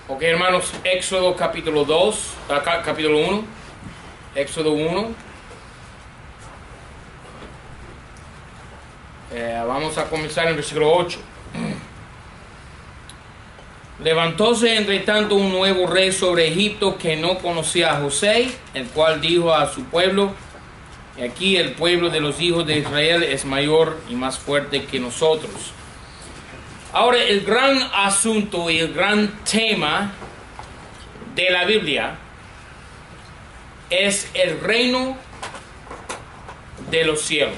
Ok, hermanos, Éxodo capítulo 2, capítulo 1, Éxodo 1. Vamos a comenzar en el versículo 8. Levantóse entre tanto un nuevo rey sobre Egipto que no conocía a José, el cual dijo a su pueblo: aquí el pueblo de los hijos de Israel es mayor y más fuerte que nosotros. Ahora, el gran asunto y el gran tema de la Biblia es el reino de los cielos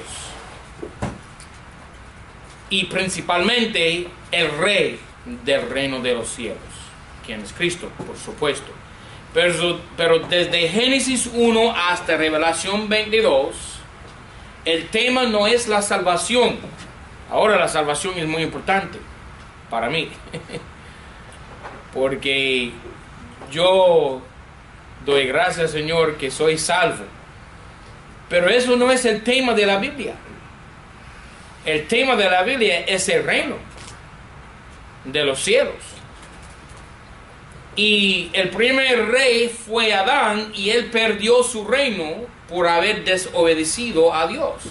y principalmente el rey del reino de los cielos, quien es Cristo, por supuesto. Pero desde Génesis 1 hasta Revelación 22, el tema no es la salvación. Ahora, la salvación es muy importante para mí, porque yo doy gracias al Señor que soy salvo. Pero eso no es el tema de la Biblia. El tema de la Biblia es el reino de los cielos. Y el primer rey fue Adán, y él perdió su reino por haber desobedecido a Dios.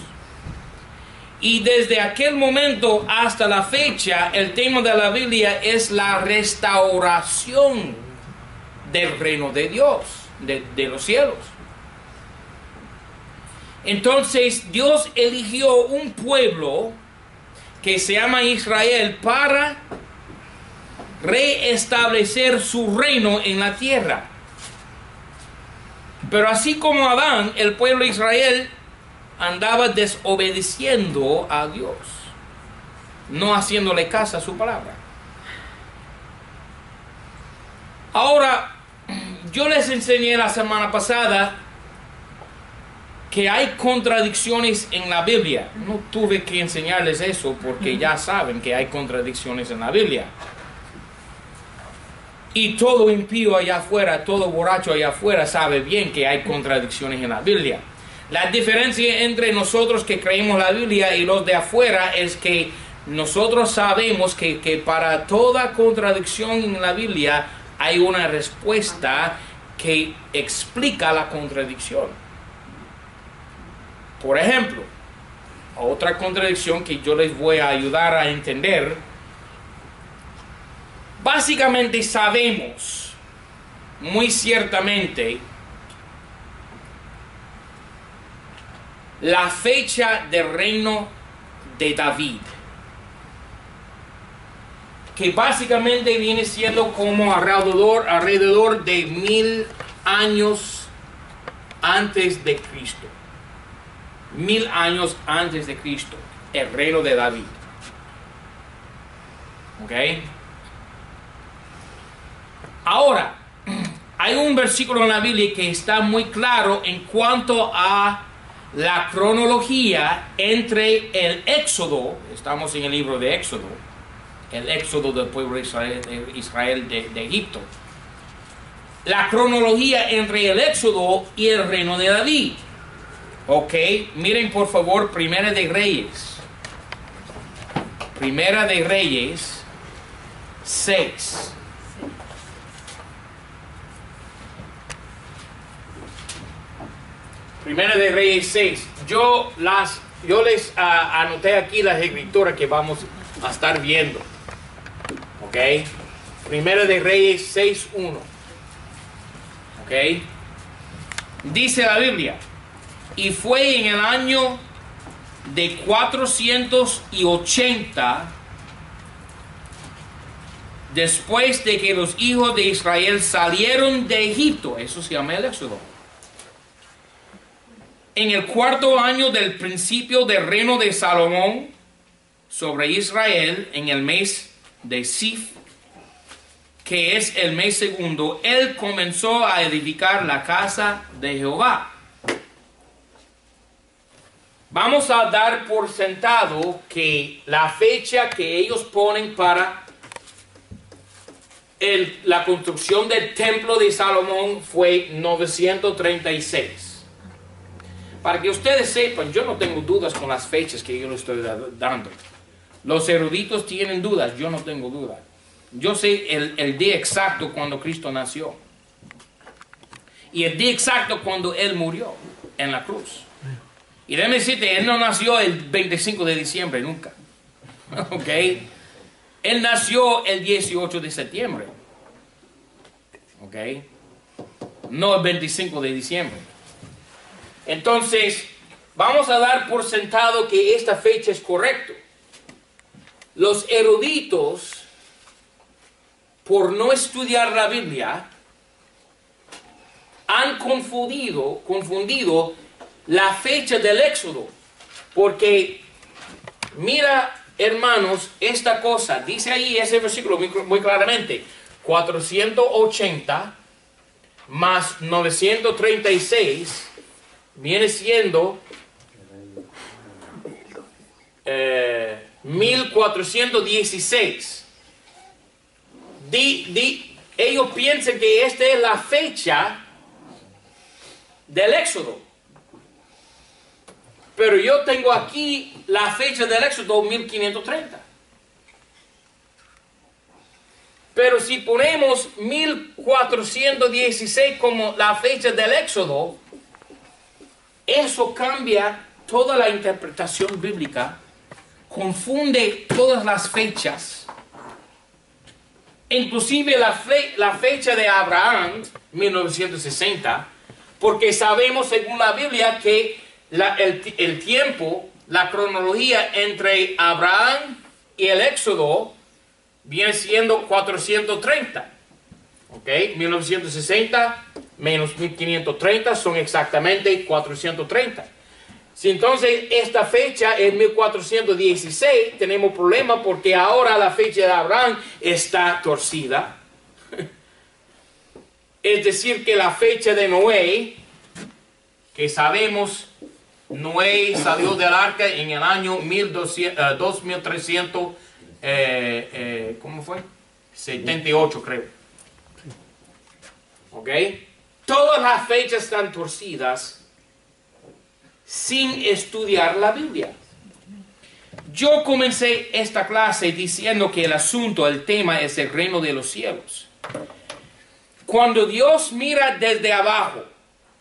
Y desde aquel momento hasta la fecha, el tema de la Biblia es la restauración del reino de Dios, de los cielos. Entonces Dios eligió un pueblo que se llama Israel para reestablecer su reino en la tierra. Pero así como Adán, el pueblo de Israel andaba desobedeciendo a Dios, no haciéndole caso a su palabra. Ahora, yo les enseñé la semana pasada que hay contradicciones en la Biblia. No tuve que enseñarles eso porque ya saben que hay contradicciones en la Biblia. Y todo impío allá afuera, todo borracho allá afuera sabe bien que hay contradicciones en la Biblia. La diferencia entre nosotros que creemos la Biblia y los de afuera es que nosotros sabemos que para toda contradicción en la Biblia hay una respuesta que explica la contradicción. Por ejemplo, otra contradicción que yo les voy a ayudar a entender. Básicamente sabemos muy ciertamente la fecha del reino de David, que básicamente viene siendo como alrededor de 1000 años antes de Cristo. 1000 años antes de Cristo, el reino de David. ¿Ok? Ahora, hay un versículo en la Biblia que está muy claro en cuanto a la cronología entre el Éxodo. Estamos en el libro de Éxodo, el Éxodo del pueblo de Israel de Egipto. La cronología entre el Éxodo y el reino de David. Ok, miren por favor Primera de Reyes. Primera de Reyes 6. Primera de Reyes 6. Yo les anoté aquí las escrituras que vamos a estar viendo. Ok. Primera de Reyes 6:1. Ok. Dice la Biblia: y fue en el año de 480, después de que los hijos de Israel salieron de Egipto. Eso se llama el Éxodo. En el cuarto año del principio del reino de Salomón sobre Israel, en el mes de Sif, que es el mes segundo, él comenzó a edificar la casa de Jehová. Vamos a dar por sentado que la fecha que ellos ponen para la construcción del templo de Salomón fue 936. Para que ustedes sepan, yo no tengo dudas con las fechas que yo les estoy dando. Los eruditos tienen dudas, yo no tengo dudas. Yo sé el día exacto cuando Cristo nació. Y el día exacto cuando Él murió en la cruz. Y déjame decirte, Él no nació el 25 de diciembre, nunca. ¿Ok? Él nació el 18 de septiembre. ¿Ok? No el 25 de diciembre. Entonces, vamos a dar por sentado que esta fecha es correcta. Los eruditos, por no estudiar la Biblia, han confundido la fecha del Éxodo. Porque, mira, hermanos, esta cosa, dice ahí ese versículo muy claramente, 480 más 936 viene siendo 1416. Ellos piensan que esta es la fecha del Éxodo. Pero yo tengo aquí la fecha del Éxodo 1530. Pero si ponemos 1416 como la fecha del Éxodo, eso cambia toda la interpretación bíblica, confunde todas las fechas, inclusive la fecha de Abraham, 1960, porque sabemos según la Biblia que el tiempo, la cronología entre Abraham y el Éxodo viene siendo 430. ¿Ok? 1960 menos 1530 son exactamente 430. Si entonces esta fecha es 1416, tenemos problema porque ahora la fecha de Abraham está torcida. Es decir, que la fecha de Noé, que sabemos, Noé salió del arca en el año 2300, ¿cómo fue? 78, creo. ¿Ok? Todas las fechas están torcidas sin estudiar la Biblia. Yo comencé esta clase diciendo que el asunto, el tema es el reino de los cielos. Cuando Dios mira desde abajo,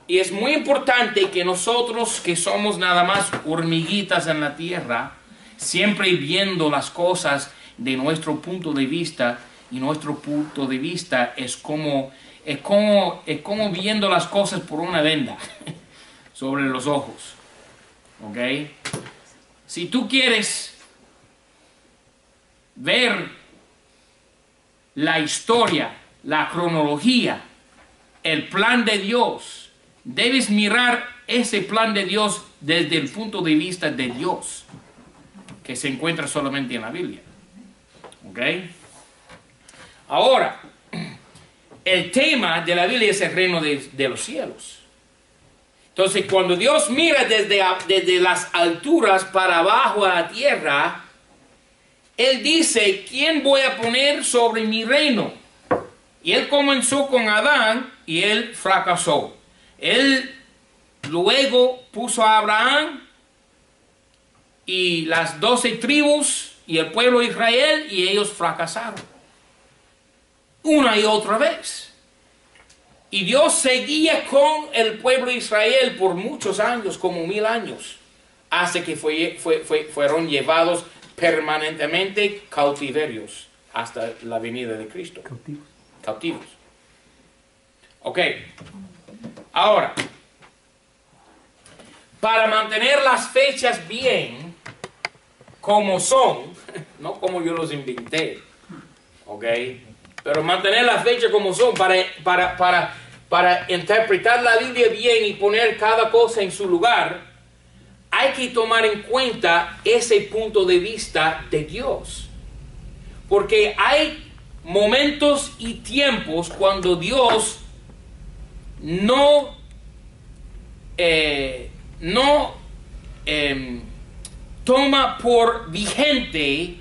y es muy importante que nosotros que somos nada más hormiguitas en la tierra, siempre viendo las cosas de nuestro punto de vista, y nuestro punto de vista es como viendo las cosas por una venda sobre los ojos. ¿Ok? Si tú quieres ver la historia, la cronología, el plan de Dios, debes mirar ese plan de Dios desde el punto de vista de Dios, que se encuentra solamente en la Biblia. ¿Ok? Ahora, el tema de la Biblia es el reino de los cielos. Entonces, cuando Dios mira desde las alturas para abajo a la tierra, Él dice, ¿quién voy a poner sobre mi reino? Y Él comenzó con Adán y él fracasó. Él luego puso a Abraham y las 12 tribus y el pueblo de Israel y ellos fracasaron. Una y otra vez. Y Dios seguía con el pueblo de Israel por muchos años, como 1000 años, hasta que fueron llevados permanentemente cautiverios hasta la venida de Cristo. Cautivos. Ok. Ahora, para mantener las fechas bien, como son, no como yo los inventé, ok, pero mantener las fechas como son para interpretar la Biblia bien y poner cada cosa en su lugar, hay que tomar en cuenta ese punto de vista de Dios. Porque hay momentos y tiempos cuando Dios no toma por vigente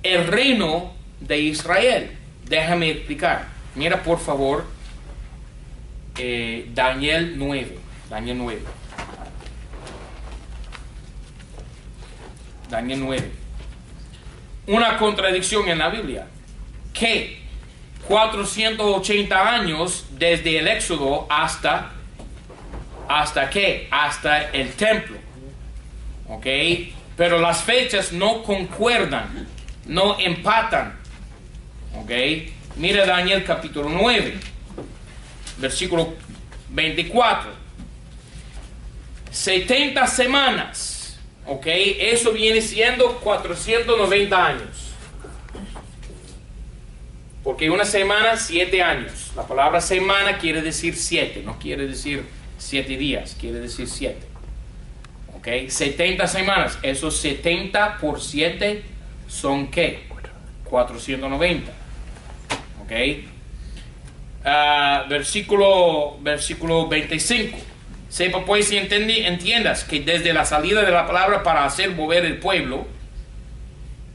el reino de Israel. Déjame explicar. Mira por favor Daniel 9. Daniel 9. Daniel 9. una contradicción en la Biblia. Que 480 años desde el Éxodo hasta ¿qué? Hasta el templo. ¿Ok? Pero las fechas no concuerdan, no empatan. ¿Ok? Mira Daniel capítulo 9, versículo 24. 70 semanas. ¿Ok? Eso viene siendo 490 años. Porque una semana, 7 años. La palabra semana quiere decir 7, no quiere decir 7 días, quiere decir 7. ¿Ok? 70 semanas. Esos 70 por 7 son ¿qué? 490. ¿Ok? Versículo 25. Sepa pues y entiendas que desde la salida de la palabra para hacer mover el pueblo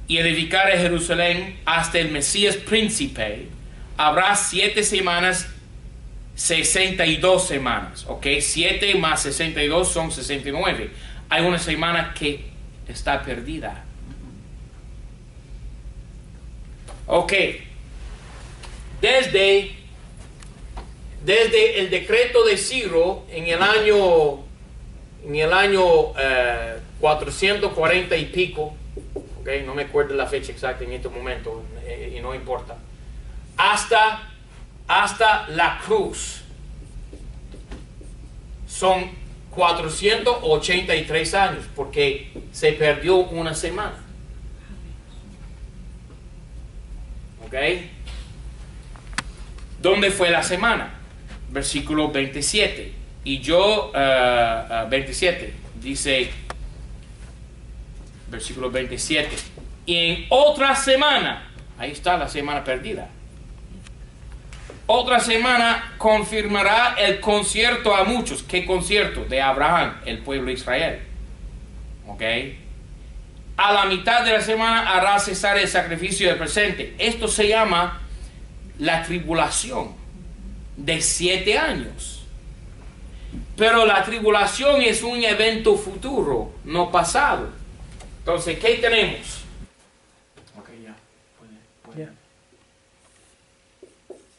y edificar a Jerusalén hasta el Mesías príncipe, habrá 7 semanas, 62 semanas. ¿Ok? 7 más 62 son 69. Hay una semana que está perdida. Ok. Desde el decreto de Ciro en el año 440 y pico, okay, no me acuerdo la fecha exacta en este momento y no importa, hasta la cruz son 483 años porque se perdió una semana. ¿Ok? ¿Dónde fue la semana? Versículo 27. Y yo, 27, dice, versículo 27. Y en otra semana, ahí está la semana perdida. Otra semana confirmará el concierto a muchos. ¿Qué concierto? De Abraham, el pueblo de Israel. ¿Ok? A la mitad de la semana hará cesar el sacrificio del presente. Esto se llama la tribulación de 7 años. Pero la tribulación es un evento futuro, no pasado. Entonces, ¿qué tenemos? Ok, ya. Puede.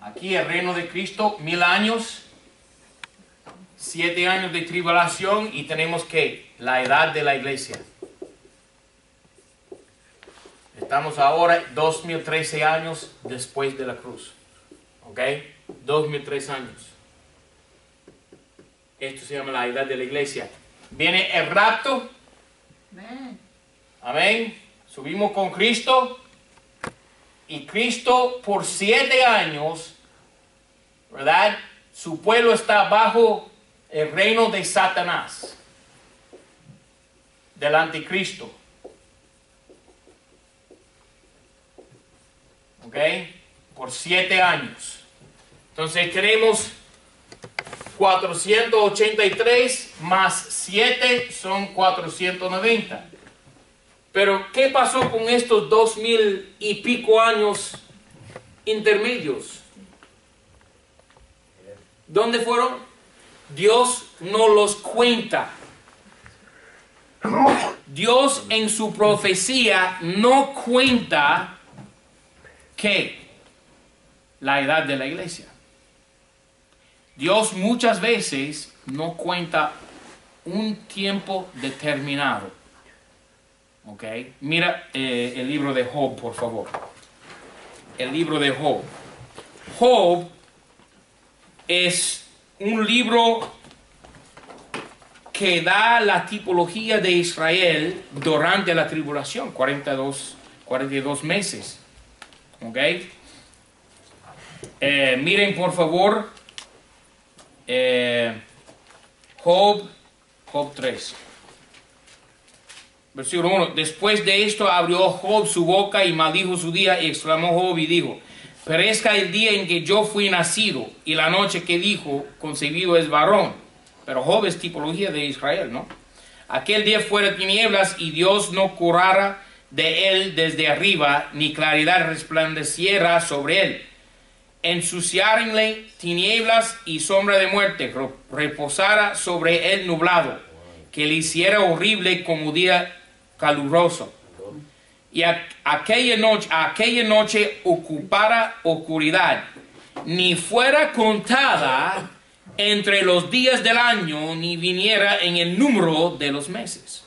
Aquí el reino de Cristo, 1000 años, 7 años de tribulación y tenemos que la edad de la iglesia. Estamos ahora 2013 años después de la cruz. ¿Ok? 2003 años. Esto se llama la edad de la iglesia. Viene el rapto. Amén. Amén. Subimos con Cristo. Y Cristo por 7 años, ¿verdad? Su pueblo está bajo el reino de Satanás, del anticristo. ¿Ok? Por 7 años. Entonces tenemos 483 más 7 son 490. Pero ¿qué pasó con estos 2000 y pico años intermedios? ¿Dónde fueron? Dios no los cuenta. Dios en su profecía no cuenta ¿qué? La edad de la iglesia. Dios muchas veces no cuenta un tiempo determinado. ¿Ok? Mira el libro de Job, por favor. El libro de Job. Job es un libro que da la tipología de Israel durante la tribulación, 42 meses. ¿Ok? Miren por favor Job 3. Versículo 1. Después de esto abrió Job su boca y maldijo su día y exclamó Job y dijo: perezca el día en que yo fui nacido y la noche que dijo concebido es varón. Pero Job es tipología de Israel, ¿no? Aquel día fuera tinieblas y Dios no curara de él desde arriba, ni claridad resplandeciera sobre él. Ensuciárenle tinieblas y sombra de muerte, reposara sobre él nublado, que le hiciera horrible como día caluroso. y aquella noche ocupara oscuridad, ni fuera contada entre los días del año, ni viniera en el número de los meses.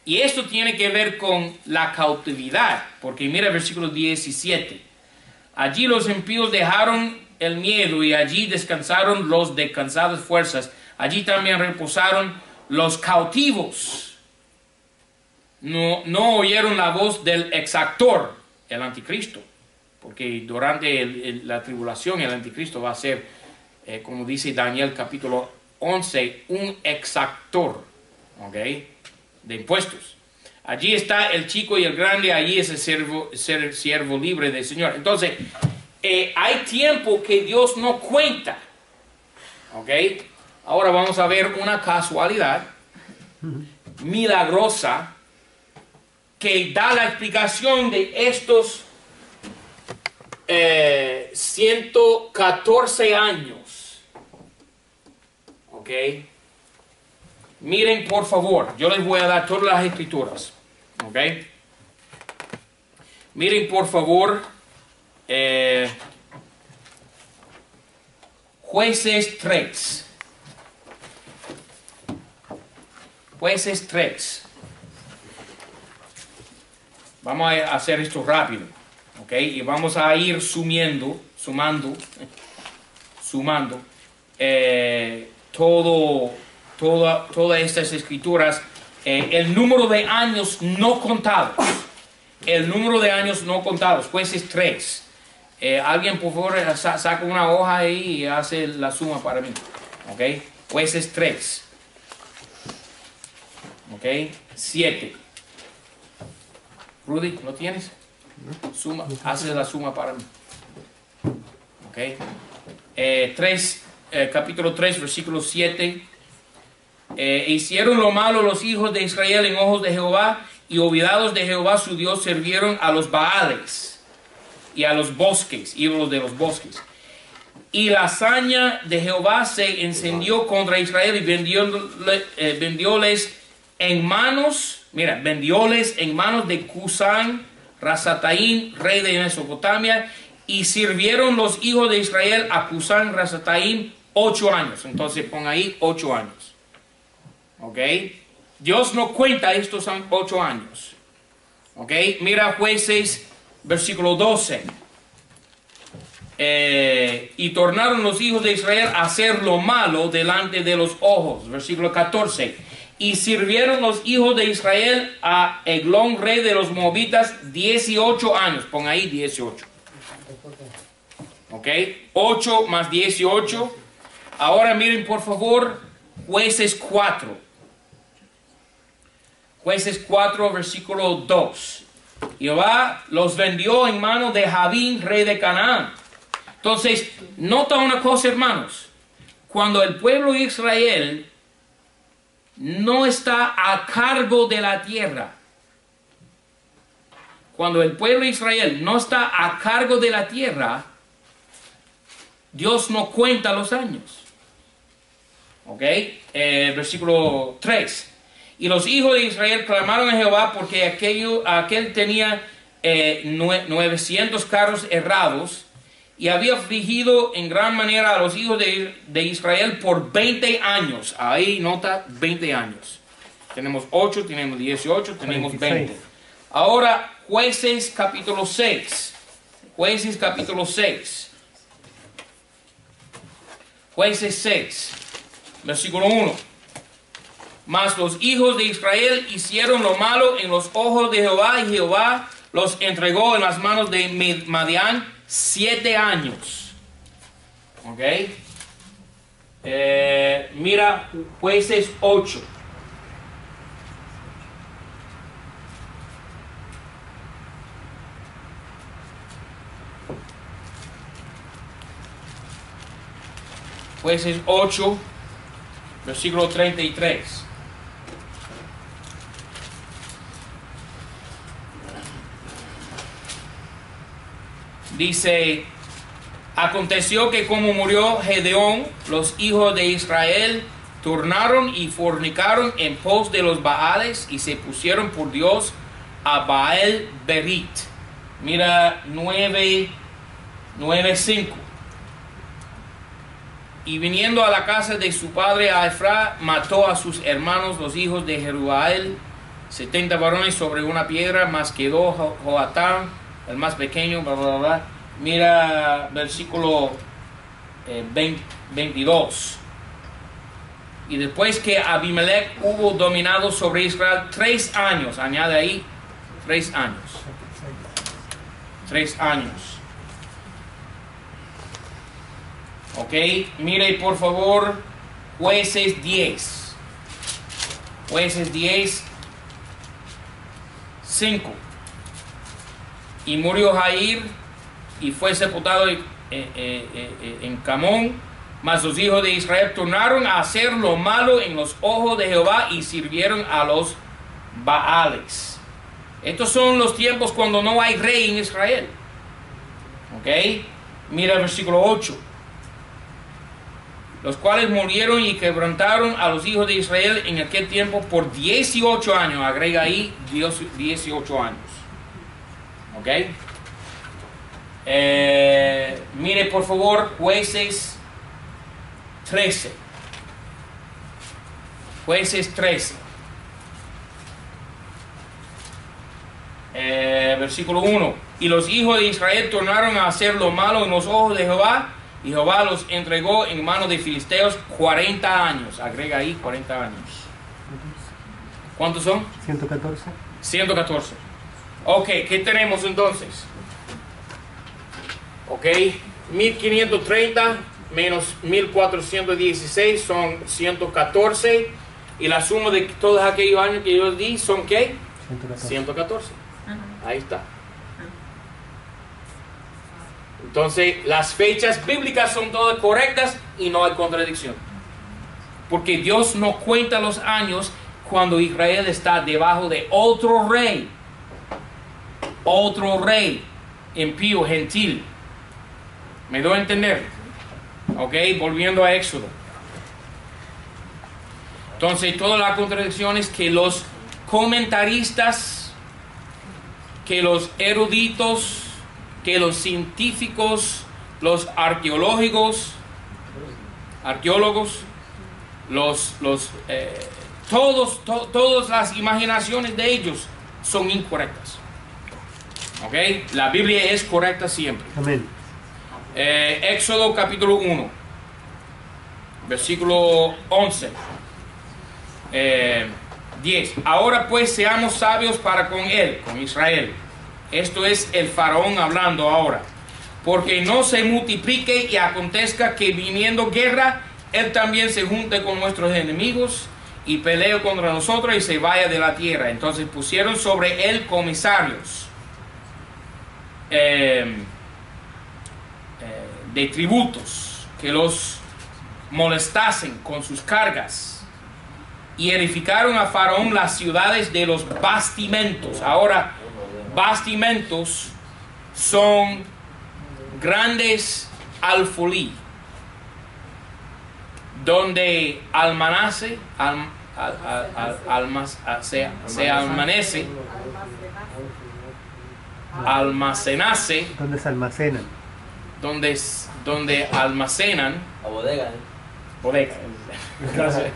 Y esto tiene que ver con la cautividad, porque mira el versículo 17. Allí los impíos dejaron el miedo y allí descansaron los de cansadas fuerzas. Allí también reposaron los cautivos. No oyeron la voz del exactor, el anticristo, porque durante la tribulación el anticristo va a ser, como dice Daniel capítulo 11, un exactor, ¿ok?, de impuestos. Allí está el chico y el grande, allí es el siervo libre del Señor. Entonces, hay tiempo que Dios no cuenta, ¿ok? Ahora vamos a ver una casualidad milagrosa que da la explicación de estos 114 años. ¿Ok? Miren, por favor, yo les voy a dar todas las escrituras. ¿Ok? Miren, por favor, Jueces 3. Jueces 3. Vamos a hacer esto rápido, ¿ok? Y vamos a ir sumando todas estas escrituras, el número de años no contados. El número de años no contados, Jueces 3. Alguien, por favor, saca una hoja ahí y hace la suma para mí, ¿ok? Jueces 3. ¿Ok? 7. Rudy, ¿no tienes? Suma, hace la suma para mí. ¿Ok? Capítulo 3, versículo 7. Hicieron lo malo los hijos de Israel en ojos de Jehová, y olvidados de Jehová su Dios, sirvieron a los Baales y a los bosques, ídolos de los bosques. Y la hazaña de Jehová se encendió contra Israel y vendióles en manos de Cusán Rasataim, rey de Mesopotamia, y sirvieron los hijos de Israel a Cusán Rasataim 8 años. Entonces pon ahí 8 años. ¿Ok? Dios no cuenta estos 8 años. ¿Ok? Mira Jueces, versículo 12. Y tornaron los hijos de Israel a hacer lo malo delante de los ojos. Versículo 14. Y sirvieron los hijos de Israel a Eglón, rey de los moabitas, 18 años. Pon ahí 18. ¿Ok? 8 más 18. Ahora miren por favor Jueces 4. Jueces 4, versículo 2. Jehová los vendió en manos de Javín, rey de Canaán. Entonces, nota una cosa, hermanos. Cuando el pueblo de Israel no está a cargo de la tierra, cuando el pueblo de Israel no está a cargo de la tierra, Dios no cuenta los años. ¿Ok? Versículo 3. Y los hijos de Israel clamaron a Jehová porque aquel tenía 900 carros errados, y había afligido en gran manera a los hijos de Israel por 20 años. Ahí nota 20 años. Tenemos 8, tenemos 18, tenemos 20. Ahora Jueces capítulo 6. Jueces capítulo 6. Jueces 6. Versículo 1. Mas los hijos de Israel hicieron lo malo en los ojos de Jehová, y Jehová los entregó en las manos de Madián 7 años. ¿Ok? Mira Jueces 8. Jueces 8, versículo 33. Dice: aconteció que como murió Gedeón, los hijos de Israel tornaron y fornicaron en pos de los Baales, y se pusieron por Dios a Baal Berit. Mira 9:5. Y viniendo a la casa de su padre a Efra, mató a sus hermanos, los hijos de Jerubaal, 70 varones sobre una piedra, mas quedó Joatán, el más pequeño, bla, bla, bla. Mira versículo 22. Y después que Abimelech hubo dominado sobre Israel 3 años, añade ahí 3 años. 3 años. Ok, mire por favor Jueces 10. Jueces 10, 5. Y murió Jair y fue sepultado en Camón. Mas los hijos de Israel tornaron a hacer lo malo en los ojos de Jehová y sirvieron a los Baales. Estos son los tiempos cuando no hay rey en Israel. Ok, mira el versículo 8. Los cuales murieron y quebrantaron a los hijos de Israel en aquel tiempo por 18 años. Agrega ahí 18 años. Ok. Mire por favor Jueces 13. Jueces 13. Versículo 1. Y los hijos de Israel tornaron a hacer lo malo en los ojos de Jehová, y Jehová los entregó en manos de filisteos 40 años. Agrega ahí 40 años. ¿Cuántos son? 114. 114. Ok, ¿qué tenemos entonces? Ok, 1530 menos 1416 son 114. Y la suma de todos aquellos años que yo di son ¿qué? 114. 114. Ahí está. Entonces, las fechas bíblicas son todas correctas y no hay contradicción. Porque Dios no cuenta los años cuando Israel está debajo de otro rey. Otro rey impío, gentil. ¿Me doy a entender? Ok, volviendo a Éxodo. Entonces, todas las contradicciones que los comentaristas, que los eruditos, que los científicos, los arqueólogos, todas las imaginaciones de ellos son incorrectas. ¿Ok? La Biblia es correcta siempre. Amén. Éxodo capítulo 1, versículo 11. 10. Ahora pues seamos sabios para con él, con Israel. Esto es el faraón hablando ahora. Porque no se multiplique y acontezca que viniendo guerra, él también se junte con nuestros enemigos y pelee contra nosotros y se vaya de la tierra. Entonces pusieron sobre él comisarios de tributos que los molestasen con sus cargas. Y edificaron a Faraón las ciudades de los bastimentos. Ahora, bastimentos son grandes alfolí, donde almacenase, ¿Dónde se almacenan? donde almacenan. La bodega. Bodega. Gracias.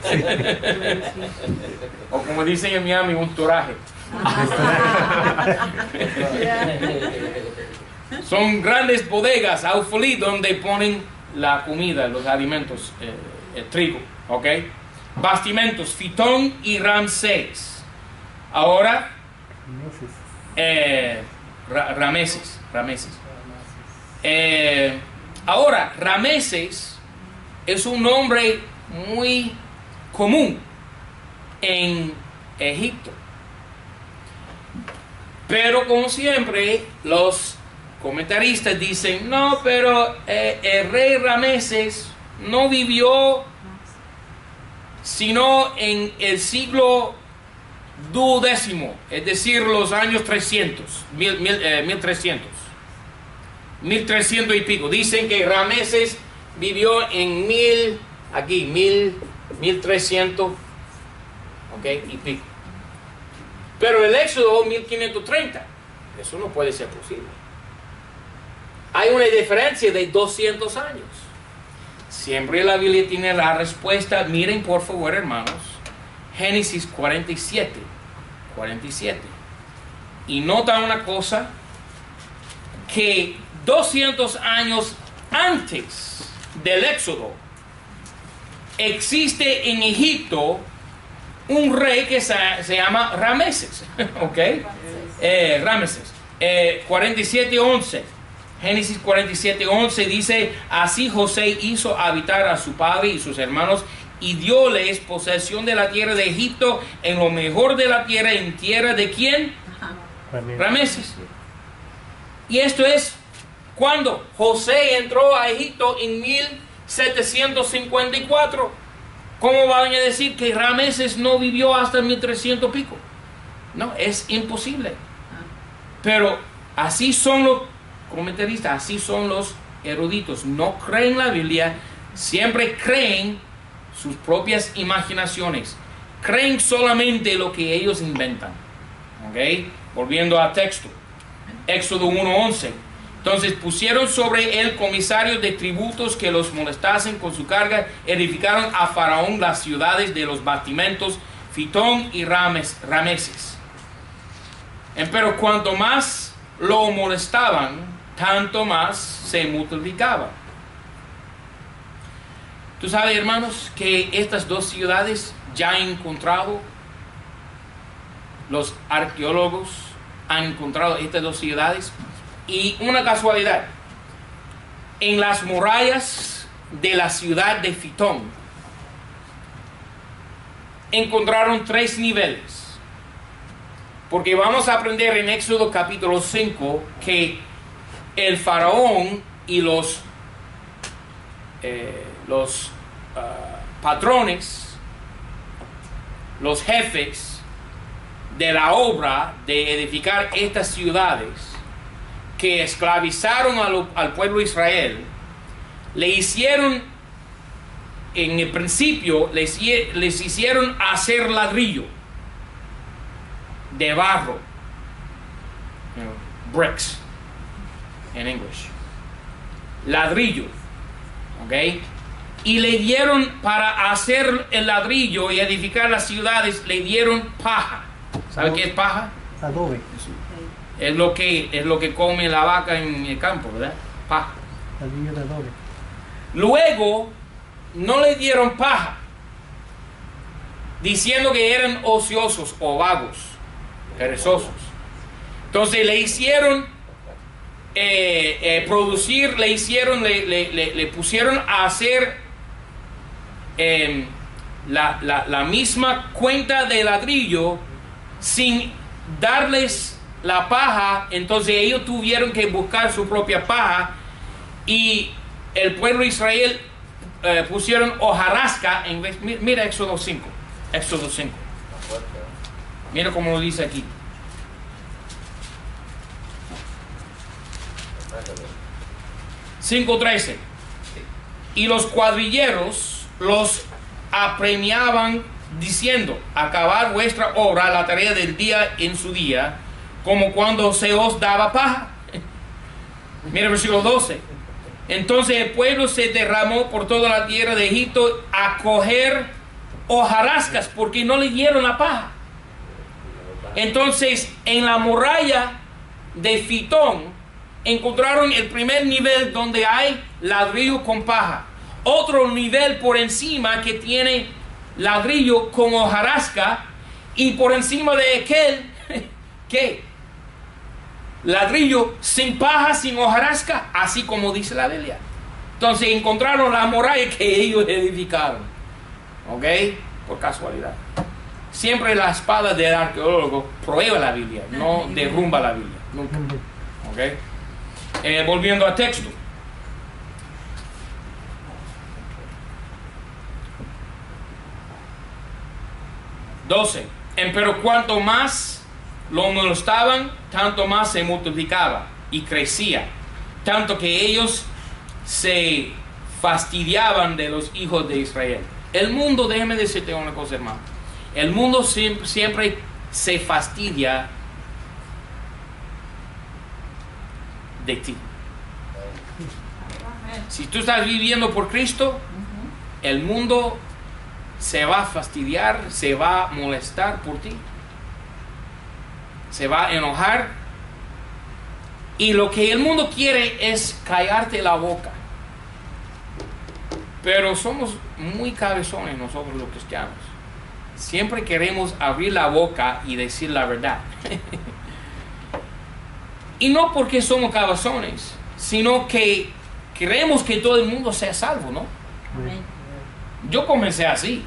O como dicen en Miami, un toraje. Son grandes bodegas, alfolí, donde ponen la comida, los alimentos, el trigo. ¿Ok? Bastimentos, Fitón y Ramsés. Ahora, Rameses. Ahora, Rameses es un nombre muy común en Egipto. Pero como siempre, los comentaristas dicen, no, pero el rey Rameses no vivió sino en el siglo XII, es decir, los años 300, 1300 y pico. Dicen que Rameses vivió en 1300, ok, y pico. Pero el Éxodo 1530, eso no puede ser posible. Hay una diferencia de 200 años. Siempre la Biblia tiene la respuesta. Miren por favor, hermanos, Génesis 47. Y nota una cosa, que 200 años antes del Éxodo existe en Egipto un rey que se llama Rameses. ¿Ok? Rameses. 47:11. Génesis 47:11 dice: así José hizo habitar a su padre y sus hermanos y dióles posesión de la tierra de Egipto en lo mejor de la tierra, en tierra de ¿quién? Rameses. Y esto es cuando José entró a Egipto en 1754. ¿Cómo van a decir que Rameses no vivió hasta 1300 pico? No, es imposible. Pero así son los comentaristas, así son los eruditos. No creen la Biblia, siempre creen sus propias imaginaciones. Creen solamente lo que ellos inventan. ¿Ok? Volviendo al texto. Éxodo 1:11. Entonces pusieron sobre él comisarios de tributos que los molestasen con su carga. Edificaron a Faraón las ciudades de los bastimentos, Fitón y Rameses. Pero cuanto más lo molestaban, tanto más se multiplicaba. Tú sabes, hermanos, que estas dos ciudades ya han encontrado, los arqueólogos han encontrado estas dos ciudades. Y una casualidad, en las murallas de la ciudad de Fitón encontraron 3 niveles. Porque vamos a aprender en Éxodo capítulo 5 que el faraón y los patrones, los jefes de la obra de edificar estas ciudades, que esclavizaron al pueblo de Israel, le hicieron, en el principio, les hicieron hacer ladrillo de barro, bricks en inglés, ladrillo, ¿ok? Y le dieron, para hacer el ladrillo y edificar las ciudades, le dieron paja. ¿Sabe qué es paja? Adobe. Es lo que come la vaca en el campo, ¿verdad? Paja. Ladrillo de adobe. Luego no le dieron paja, diciendo que eran ociosos o vagos, perezosos. Entonces le hicieron producir, le pusieron a hacer la misma cuenta de ladrillo sin darles la paja. Entonces ellos tuvieron que buscar su propia paja, y el pueblo de Israel pusieron hojarasca en vez. Mira Éxodo 5. Mira cómo lo dice aquí. (5:13) Y los cuadrilleros los apremiaban diciendo: acabad vuestra obra, la tarea del día en su día, como cuando se os daba paja. Mira el versículo 12. Entonces el pueblo se derramó por toda la tierra de Egipto a coger hojarascas, porque no le dieron la paja. Entonces en la muralla de Fitón encontraron el primer nivel donde hay ladrillo con paja. Otro nivel por encima que tiene ladrillo con hojarasca, y por encima de aquel, ¿qué? Ladrillo sin paja, sin hojarasca, así como dice la Biblia. Entonces encontraron la muralla que ellos edificaron. ¿Ok? Por casualidad. Siempre la espada del arqueólogo prueba la Biblia, no derrumba la Biblia. Nunca. ¿Ok? Volviendo al texto. Pero cuanto más lo molestaban, tanto más se multiplicaba y crecía, tanto que ellos se fastidiaban de los hijos de Israel. El mundo, déjeme decirte una cosa, hermano, el mundo siempre se fastidia de ti. Si tú estás viviendo por Cristo, el mundo se va a fastidiar, se va a molestar por ti, se va a enojar, y lo que el mundo quiere es callarte la boca. Pero somos muy cabezones nosotros los cristianos. Siempre queremos abrir la boca y decir la verdad. Y no porque somos cabezones, sino que queremos que todo el mundo sea salvo, ¿no? Amén. Yo comencé así.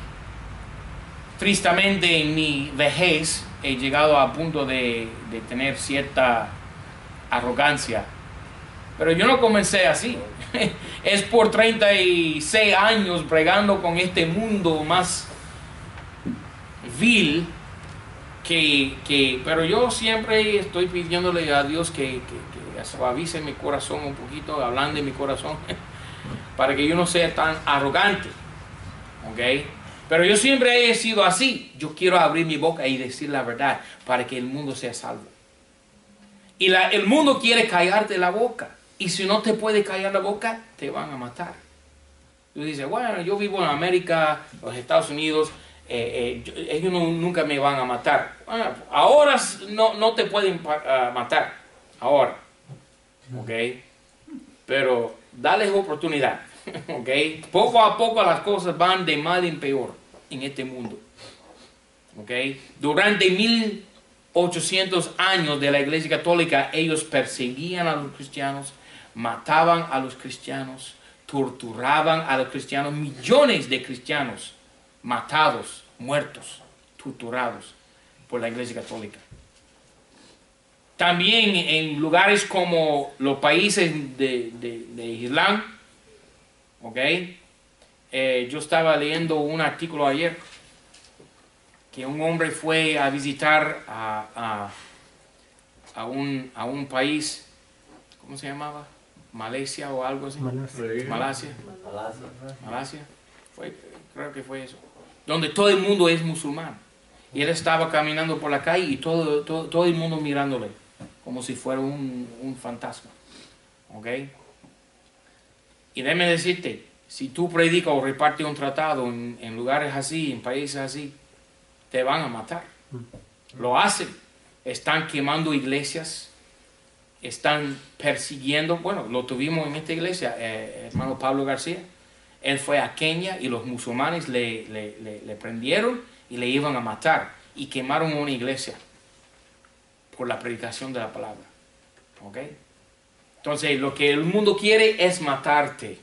Tristemente en mi vejez he llegado a punto de tener cierta arrogancia. Pero yo no comencé así. Es por 36 años bregando con este mundo más vil pero yo siempre estoy pidiéndole a Dios que suavice mi corazón un poquito, ablande mi corazón, para que yo no sea tan arrogante. ¿Ok? Pero yo siempre he sido así. Yo quiero abrir mi boca y decir la verdad para que el mundo sea salvo. Y el mundo quiere callarte la boca. Y si no te puede callar la boca, te van a matar. Tú dices, bueno, yo vivo en América, los Estados Unidos, ellos nunca me van a matar. Bueno, ahora no te pueden matar. Ahora. ¿Ok? Pero dales oportunidad. ¿Ok? Poco a poco las cosas van de mal en peor en este mundo. ¿Ok? Durante 1800 años de la Iglesia Católica, ellos perseguían a los cristianos, mataban a los cristianos, torturaban a los cristianos. Millones de cristianos matados, muertos, torturados por la Iglesia Católica. También en lugares como los países de Islam, ¿ok? Yo estaba leyendo un artículo ayer que un hombre fue a visitar a un país, ¿cómo se llamaba? Malasia o algo así. Malasia. Creo que fue eso. Donde todo el mundo es musulmán. Y él estaba caminando por la calle y todo el mundo mirándole como si fuera un fantasma. ¿Ok? Y déjame decirte, si tú predicas o repartes un tratado en lugares así, en países así, te van a matar. Lo hacen. Están quemando iglesias. Están persiguiendo. Bueno, lo tuvimos en esta iglesia, hermano Pablo García. Él fue a Kenia y los musulmanes le prendieron y le iban a matar. Y quemaron una iglesia por la predicación de la palabra. ¿Ok? Entonces, lo que el mundo quiere es matarte.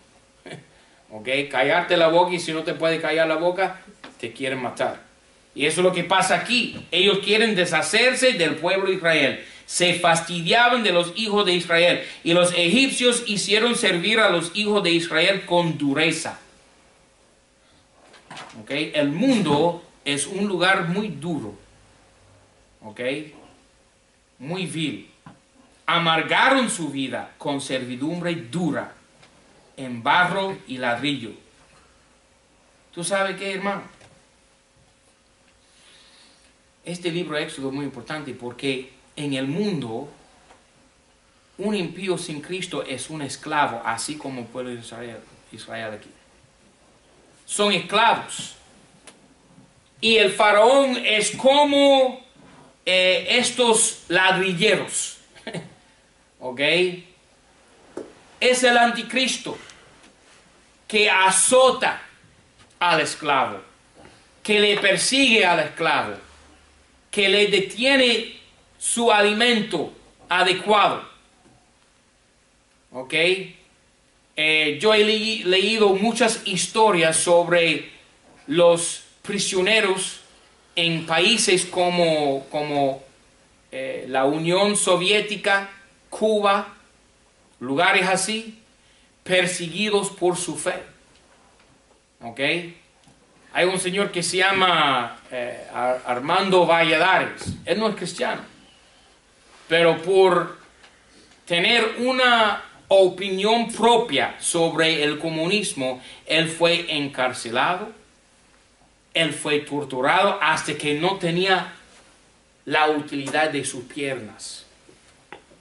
¿Ok? Callarte la boca, y si no te puede callar la boca, te quieren matar. Y eso es lo que pasa aquí. Ellos quieren deshacerse del pueblo de Israel. Se fastidiaban de los hijos de Israel. Y los egipcios hicieron servir a los hijos de Israel con dureza. ¿Ok? El mundo es un lugar muy duro. ¿Ok? Muy vil. Amargaron su vida con servidumbre dura, en barro y ladrillo. ¿Tú sabes qué, hermano? Este libro de Éxodo es muy importante porque en el mundo un impío sin Cristo es un esclavo, así como el pueblo de Israel aquí. Son esclavos. Y el faraón es como estos ladrilleros. ¿Ok? Es el anticristo que azota al esclavo, que le persigue al esclavo, que le detiene su alimento adecuado. ¿Ok? Yo he leído muchas historias sobre los prisioneros en países como la Unión Soviética, Cuba, lugares así, perseguidos por su fe. ¿Ok? Hay un señor que se llama Armando Valladares. Él no es cristiano, pero por tener una opinión propia sobre el comunismo, él fue encarcelado, él fue torturado hasta que no tenía la utilidad de sus piernas.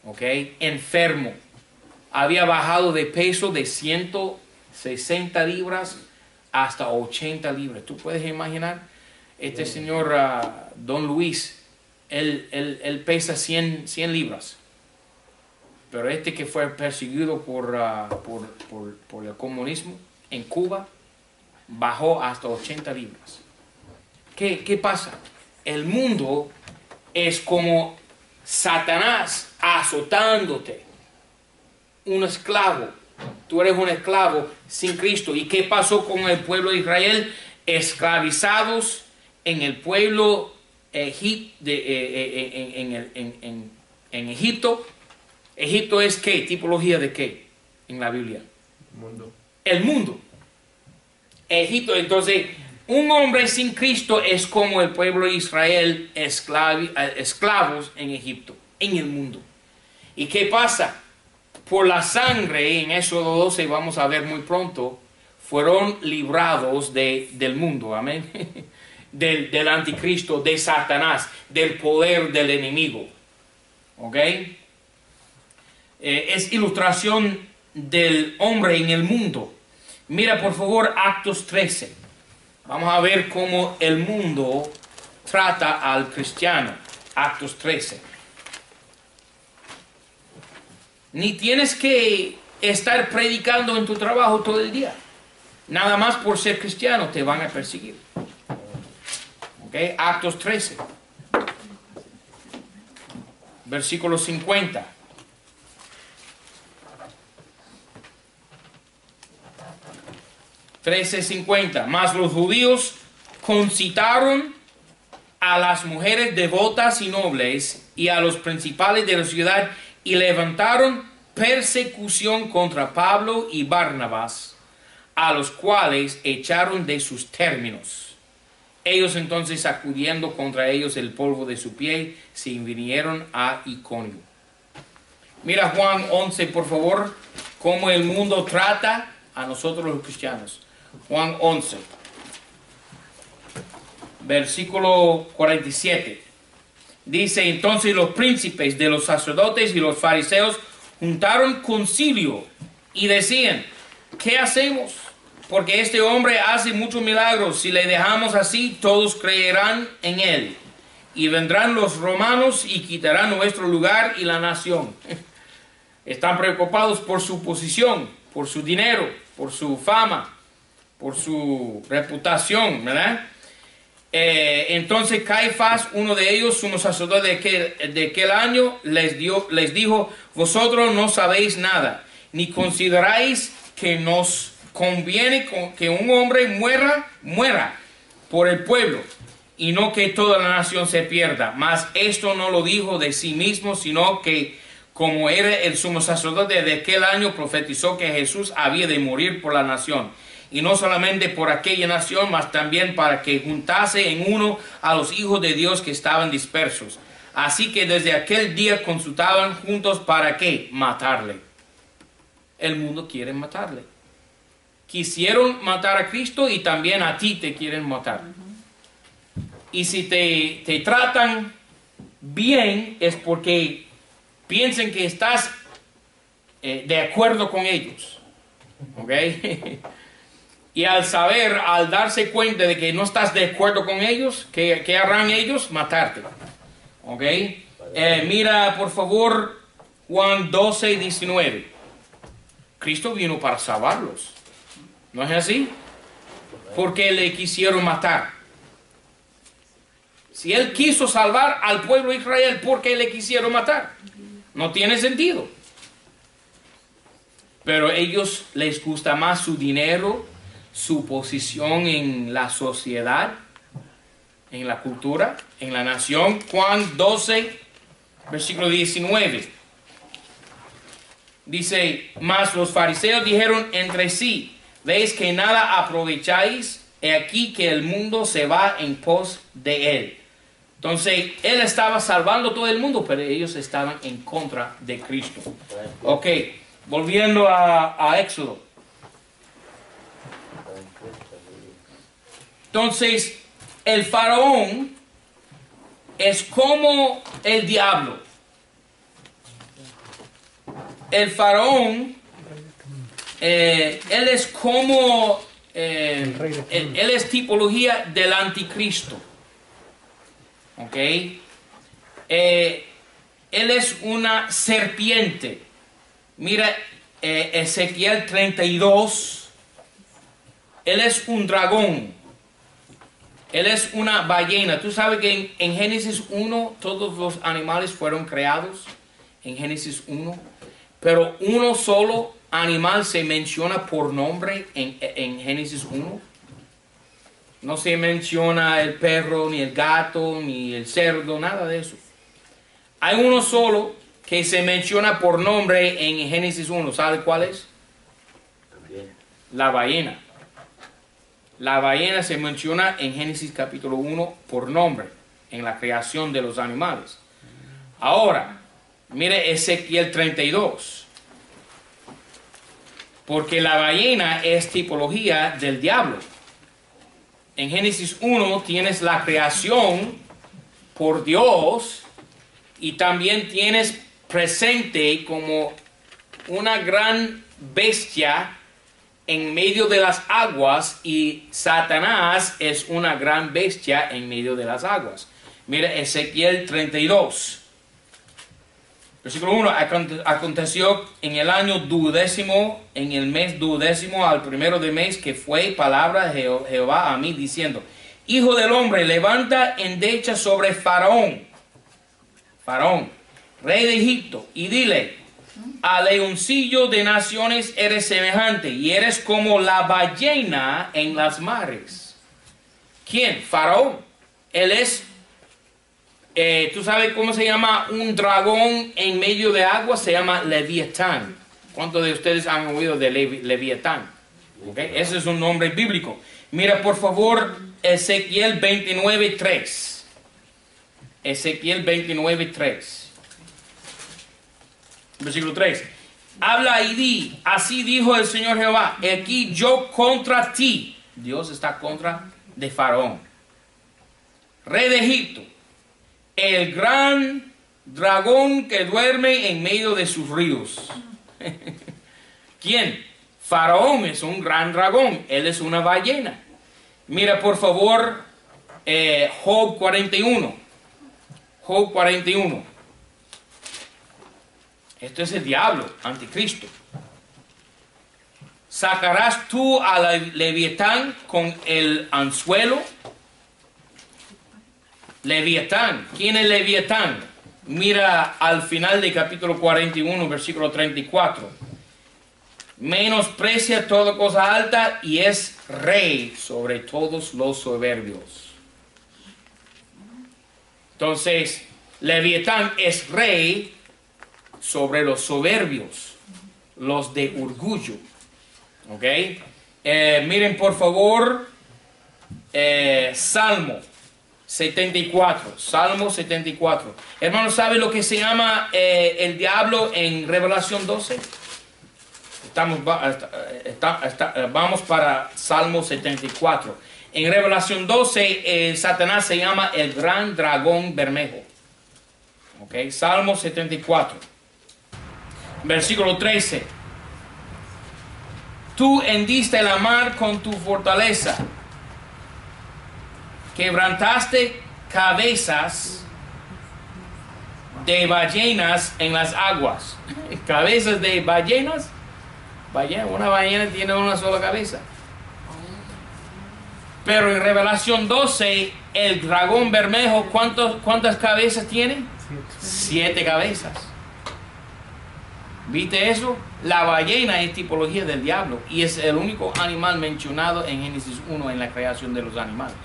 ¿Ok? Enfermo. Había bajado de peso de 160 libras hasta 80 libras. ¿Tú puedes imaginar? Este señor Don Luis, él pesa 100 libras. Pero este que fue perseguido por el comunismo en Cuba, bajó hasta 80 libras. ¿Qué pasa? El mundo es como Satanás azotándote. Un esclavo. Tú eres un esclavo sin Cristo. ¿Y qué pasó con el pueblo de Israel? Esclavizados en el pueblo en Egipto. ¿Egipto es qué? ¿Tipología de qué en la Biblia? Mundo. El mundo. Egipto. Entonces, un hombre sin Cristo es como el pueblo de Israel, esclavos en Egipto, en el mundo. ¿Y qué pasa? Por la sangre, en Éxodo 12 vamos a ver muy pronto, fueron librados del mundo, amén, del anticristo, de Satanás, del poder del enemigo. ¿Ok? Es ilustración del hombre en el mundo. Mira por favor Actos 13. Vamos a ver cómo el mundo trata al cristiano. Actos 13. Ni tienes que estar predicando en tu trabajo todo el día. Nada más por ser cristiano te van a perseguir. ¿Ok? Actos 13. Versículo 50. Mas los judíos concitaron a las mujeres devotas y nobles y a los principales de la ciudad y levantaron persecución contra Pablo y Barnabas, a los cuales echaron de sus términos. Ellos entonces, sacudiendo contra ellos el polvo de su pie, se vinieron a Iconio. Mira Juan 11, por favor, cómo el mundo trata a nosotros los cristianos. Juan 11, versículo 47. Dice, entonces los príncipes de los sacerdotes y los fariseos juntaron concilio y decían, ¿qué hacemos? Porque este hombre hace muchos milagros. Si le dejamos así, todos creerán en él. Y vendrán los romanos y quitarán nuestro lugar y la nación. Están preocupados por su posición, por su dinero, por su fama, por su reputación, ¿verdad? Entonces Caifás, uno de ellos, sumo sacerdote de aquel año, les dijo, vosotros no sabéis nada, ni consideráis que nos conviene que un hombre muera por el pueblo, y no que toda la nación se pierda. Mas esto no lo dijo de sí mismo, sino que como era el sumo sacerdote de aquel año, profetizó que Jesús había de morir por la nación. Y no solamente por aquella nación, mas también para que juntase en uno a los hijos de Dios que estaban dispersos. Así que desde aquel día consultaban juntos para qué, matarle. El mundo quiere matarle. Quisieron matar a Cristo y también a ti te quieren matar. Y si te tratan bien es porque piensan que estás de acuerdo con ellos. ¿Ok? Y al darse cuenta de que no estás de acuerdo con ellos, ¿qué harán ellos? Matarte. ¿Ok? Mira, por favor, Juan 12, 19. Cristo vino para salvarlos. ¿No es así? Porque le quisieron matar. Si él quiso salvar al pueblo de Israel, ¿por qué le quisieron matar? No tiene sentido. Pero a ellos les gusta más su dinero, su posición en la sociedad, en la cultura, en la nación. Juan 12, versículo 19. Dice, mas los fariseos dijeron entre sí, ¿veis que nada aprovecháis? He aquí que el mundo se va en pos de él. Entonces, él estaba salvando a todo el mundo, pero ellos estaban en contra de Cristo. Ok, volviendo a Éxodo. Entonces, el faraón es como el diablo. El faraón, él es como, él es tipología del anticristo. ¿Ok? Él es una serpiente. Mira, Ezequiel 32. Él es un dragón. Él es una ballena. Tú sabes que en Génesis 1 todos los animales fueron creados. En Génesis 1. Pero uno solo animal se menciona por nombre en Génesis 1. No se menciona el perro, ni el gato, ni el cerdo, nada de eso. Hay uno solo que se menciona por nombre en Génesis 1. ¿Sabe cuál es? La ballena. La ballena se menciona en Génesis capítulo 1 por nombre, en la creación de los animales. Ahora, mire Ezequiel 32. Porque la ballena es tipología del diablo. En Génesis 1 tienes la creación por Dios y también tienes presente como una gran bestia en medio de las aguas, y Satanás es una gran bestia en medio de las aguas. Mira Ezequiel 32. Versículo 1. Aconteció en el año 12º, en el mes 12º, al primero de mes, que fue palabra de Jehová a mí, diciendo: Hijo del hombre, levanta endecha sobre Faraón, rey de Egipto, y dile: a leoncillo de naciones eres semejante, y eres como la ballena en las mares. ¿Quién? Faraón. Él es, ¿tú sabes cómo se llama un dragón en medio de agua? Se llama Leviatán. ¿Cuántos de ustedes han oído de Leviatán? ¿Okay? Ese es un nombre bíblico. Mira por favor Ezequiel 29:3. Ezequiel 29:3. Versículo 3. Habla y di: así dijo el Señor Jehová, aquí yo contra ti. Dios está contra de Faraón, rey de Egipto, el gran dragón que duerme en medio de sus ríos. ¿Quién? Faraón es un gran dragón. Él es una ballena. Mira por favor Job 41. Job 41. Esto es el diablo, anticristo. ¿Sacarás tú al Leviatán con el anzuelo? Leviatán. ¿Quién es Leviatán? Mira al final del capítulo 41, versículo 34. Menosprecia toda cosa alta y es rey sobre todos los soberbios. Entonces, Leviatán es rey sobre los soberbios, los de orgullo. ¿Ok? Miren por favor Salmo 74. Salmo 74. Hermanos, ¿sabe lo que se llama el diablo en Revelación 12? Vamos para Salmo 74. En Revelación 12 Satanás se llama el gran dragón bermejo. ¿Ok? Salmo 74. Versículo 13. Tú hendiste la mar con tu fortaleza, quebrantaste cabezas de ballenas en las aguas. ¿Cabezas de ballenas? Una ballena tiene una sola cabeza. Pero en Revelación 12, el dragón bermejo, ¿cuántas cabezas tiene? 7 cabezas. ¿Viste eso? La ballena es tipología del diablo y es el único animal mencionado en Génesis 1 en la creación de los animales.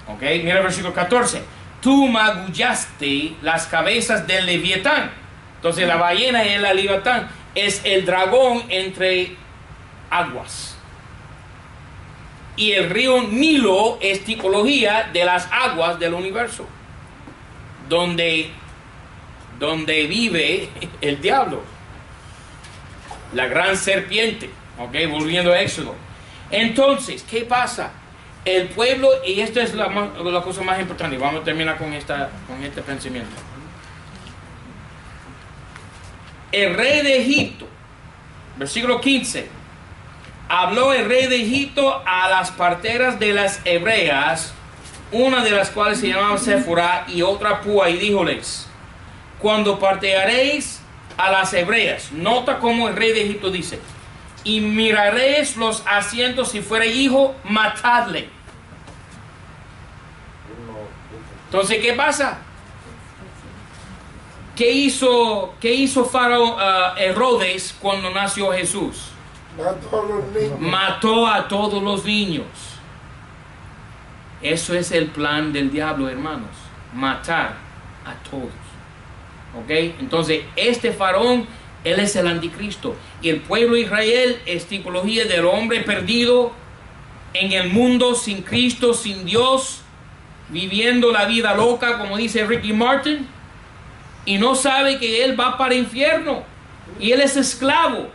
Ok, mira el versículo 14. Tú magullaste las cabezas del Leviatán. Entonces la ballena y el Leviatán es el dragón entre aguas. Y el río Nilo es tipología de las aguas del universo, donde vive el diablo, la gran serpiente. Ok, volviendo a Éxodo. Entonces, ¿qué pasa? El pueblo, y esta es la cosa más importante, vamos a terminar con este pensamiento. El rey de Egipto, versículo 15, habló el rey de Egipto a las parteras de las hebreas, una de las cuales se llamaba Séfora y otra Púa, y díjoles: cuando partearéis a las hebreas, nota cómo el rey de Egipto dice, y miraréis los asientos, si fuere hijo, matadle. Entonces, ¿qué pasa? ¿Qué hizo Faraón, Herodes, cuando nació Jesús? Mató a todos los niños. Eso es el plan del diablo, hermanos. Matar a todos. ¿Ok? Entonces, este Faraón, él es el anticristo. Y el pueblo de Israel es tipología del hombre perdido en el mundo, sin Cristo, sin Dios, viviendo la vida loca, como dice Ricky Martin, y no sabe que él va para el infierno. Y él es esclavo.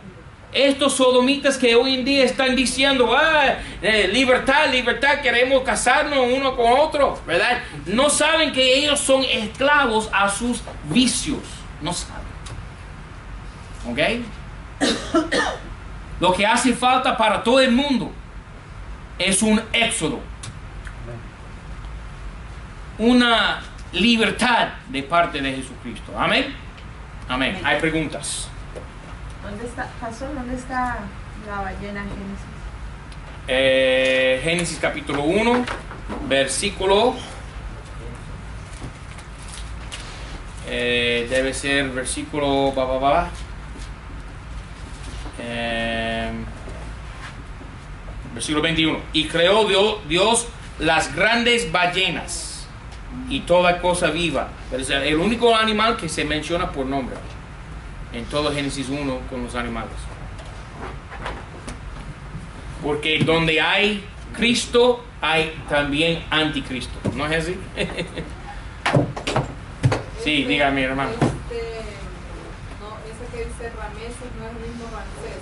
Estos sodomitas que hoy en día están diciendo, libertad, libertad, queremos casarnos uno con otro, ¿verdad? No saben que ellos son esclavos a sus vicios. No saben. ¿Ok? Lo que hace falta para todo el mundo es un éxodo. Una libertad de parte de Jesucristo. Amén. Amén. Hay preguntas. ¿Dónde está, pastor, dónde está la ballena en Génesis? Génesis capítulo 1, versículo, debe ser versículo, versículo 21. Y creó Dios las grandes ballenas y toda cosa viva. Pero es el único animal que se menciona por nombre en todo Génesis 1 con los animales. Porque donde hay Cristo, hay también anticristo. ¿No es así? Sí, dígame, hermano. No, ese que dice Rameses no es el mismo Ramsés.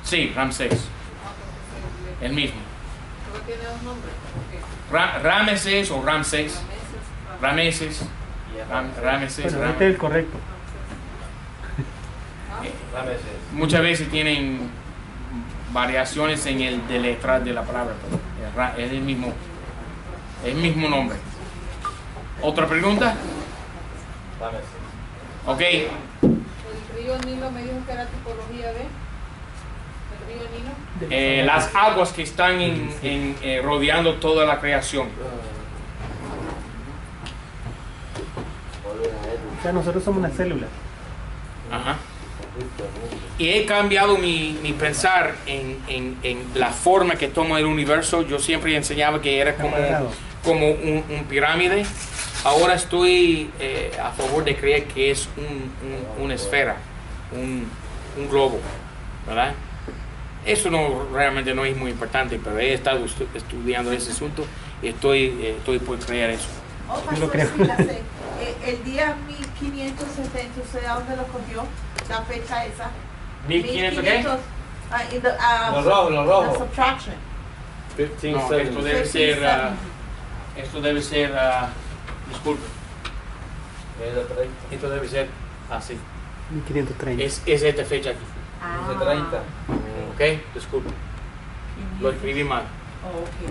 Sí, Ramsés. El mismo. ¿Solo tiene dos nombres? Rameses o Ramsés. Rameses. Rameses. Pero este es el correcto. Muchas veces tienen variaciones en el de letras de la palabra, pero es el mismo nombre. ¿Otra pregunta? Ok. El río Nilo me dijo que era tipología de... ¿El río Nilo? Las aguas que están rodeando toda la creación. O sea, nosotros somos una célula. Ajá. Y he cambiado mi pensar en la forma que toma el universo. Yo siempre enseñaba que era como un pirámide. Ahora estoy a favor de creer que es una esfera, un globo, ¿verdad? Eso realmente no es muy importante, pero he estado estudiando ese asunto y estoy por creer eso. Oh, pastor, lo creo. sí, la sé. El día 1570, ¿usted a dónde lo cogió? La fecha esa. 1500 ¿qué? Los rojos. The subtraction. No, esto debe ser, disculpe, esto debe ser así. 1530. Es esta fecha aquí. 30. Ok, disculpe, lo escribí mal. Oh, okay.